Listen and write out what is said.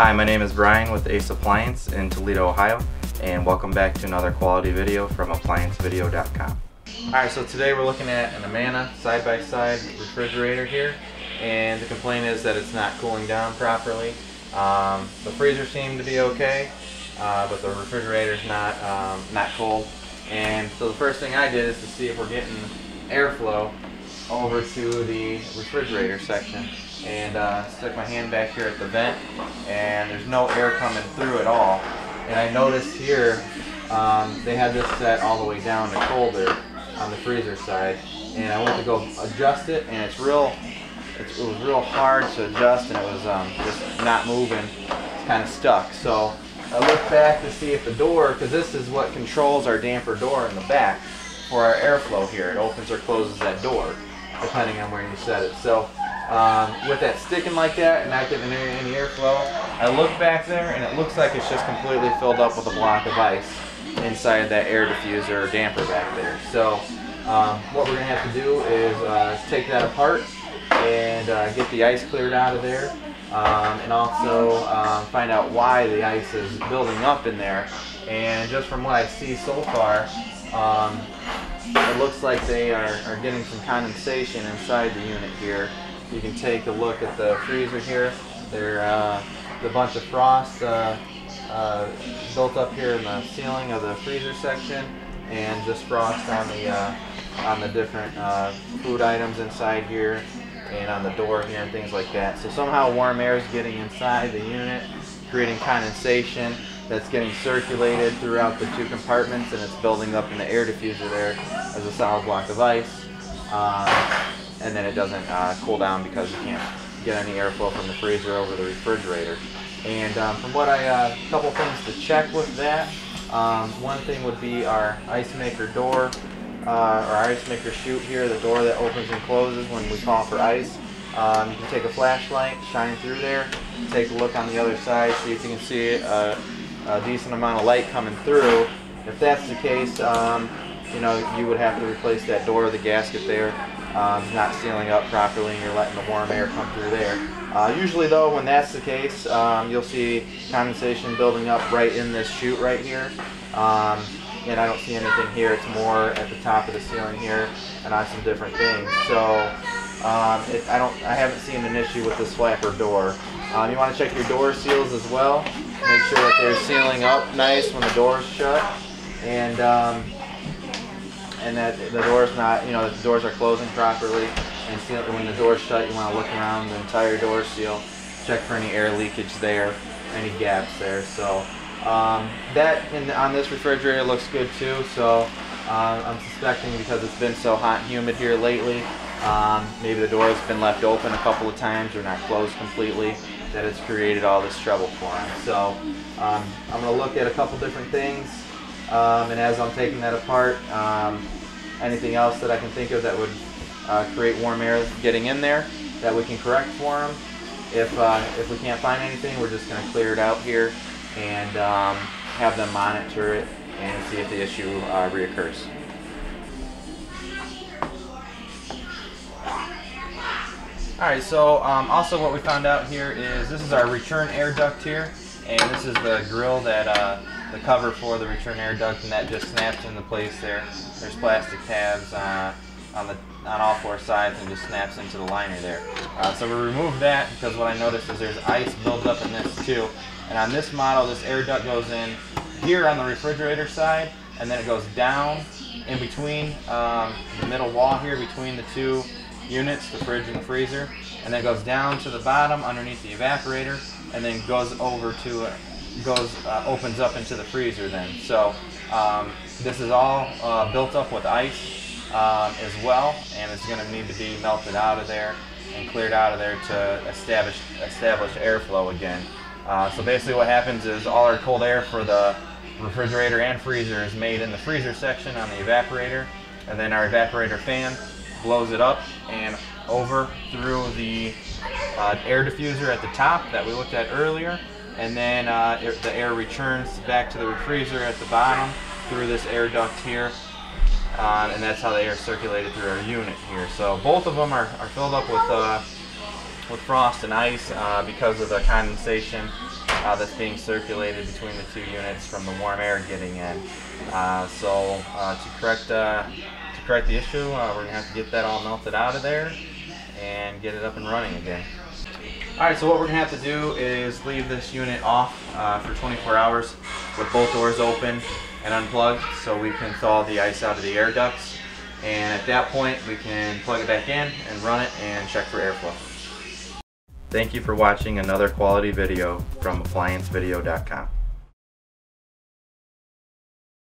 Hi, my name is Brian with Ace Appliance in Toledo, Ohio, and welcome back to another quality video from ApplianceVideo.com. Alright, so today we're looking at an Amana side-by-side refrigerator here, and the complaint is that it's not cooling down properly. The freezer seemed to be okay, but the refrigerator's not cold. And so the first thing I did is to see if we're getting airflow over to the refrigerator section, and stuck my hand back here at the vent, and there's no air coming through at all. And I noticed here they had this set all the way down to colder on the freezer side, and I went to go adjust it, and it was real hard to adjust, and it was just not moving. It's kind of stuck. So I looked back to see if the door, because this is what controls our damper door in the back for our airflow here. It opens or closes that door depending on where you set it. So with that sticking like that and not getting any airflow, I look back there and it looks like it's just completely filled up with a block of ice inside that air diffuser or damper back there. So what we're going to have to do is take that apart and get the ice cleared out of there, and also find out why the ice is building up in there. And just from what I see so far, it looks like they are getting some condensation inside the unit here. You can take a look at the freezer here. There's a bunch of frost built up here in the ceiling of the freezer section, and just frost on the different food items inside here, and on the door here and things like that. So somehow warm air is getting inside the unit, creating condensation that's getting circulated throughout the two compartments, and it's building up in the air diffuser there as a solid block of ice. And then it doesn't cool down because you can't get any airflow from the freezer over the refrigerator. And from what a couple things to check with that. One thing would be our ice maker door, or our ice maker chute here, the door that opens and closes when we call for ice. You can take a flashlight, shine through there, take a look on the other side, see if you can see a decent amount of light coming through. If that's the case, you know, you would have to replace that door, the gasket there. It's not sealing up properly, and you're letting the warm air come through there. Usually though, when that's the case, you'll see condensation building up right in this chute right here. And I don't see anything here. It's more at the top of the ceiling here and on some different things. So I haven't seen an issue with this flapper door. You want to check your door seals as well. Make sure that they're sealing up nice when the door's shut, and that the door's not, you know, the doors are closing properly. And when the door's shut, you want to look around the entire door seal, check for any air leakage there, any gaps there. So that on this refrigerator looks good too. So I'm suspecting, because it's been so hot and humid here lately, maybe the door has been left open a couple of times or not closed completely, that it's created all this trouble for him. So I'm going to look at a couple different things, and as I'm taking that apart, anything else that I can think of that would create warm air getting in there that we can correct for him. If we can't find anything, we're just going to clear it out here and have them monitor it and see if the issue reoccurs. Alright, so also what we found out here is this is our return air duct here, and this is the grill that the cover for the return air duct, and that just snaps into place there. There's plastic tabs on all four sides, and just snaps into the liner there. So we removed that because what I noticed is there's ice built up in this too. And on this model, this air duct goes in here on the refrigerator side, and then it goes down in between the middle wall here between the two units, the fridge and the freezer, and then goes down to the bottom underneath the evaporator, and then goes over to opens up into the freezer then. So this is all built up with ice as well, and it's going to need to be melted out of there and cleared out of there to establish airflow again. So basically what happens is all our cold air for the refrigerator and freezer is made in the freezer section on the evaporator, and then our evaporator fan blows it up and over through the air diffuser at the top that we looked at earlier, and then the air returns back to the freezer at the bottom through this air duct here, and that's how the air is circulated through our unit here. So both of them are filled up with frost and ice because of the condensation that's being circulated between the two units from the warm air getting in. So to correct the issue, we're going to have to get that all melted out of there and get it up and running again. Alright, so what we're going to have to do is leave this unit off for 24 hours with both doors open and unplugged so we can thaw the ice out of the air ducts. And at that point we can plug it back in and run it and check for airflow. Thank you for watching another quality video from ApplianceVideo.com.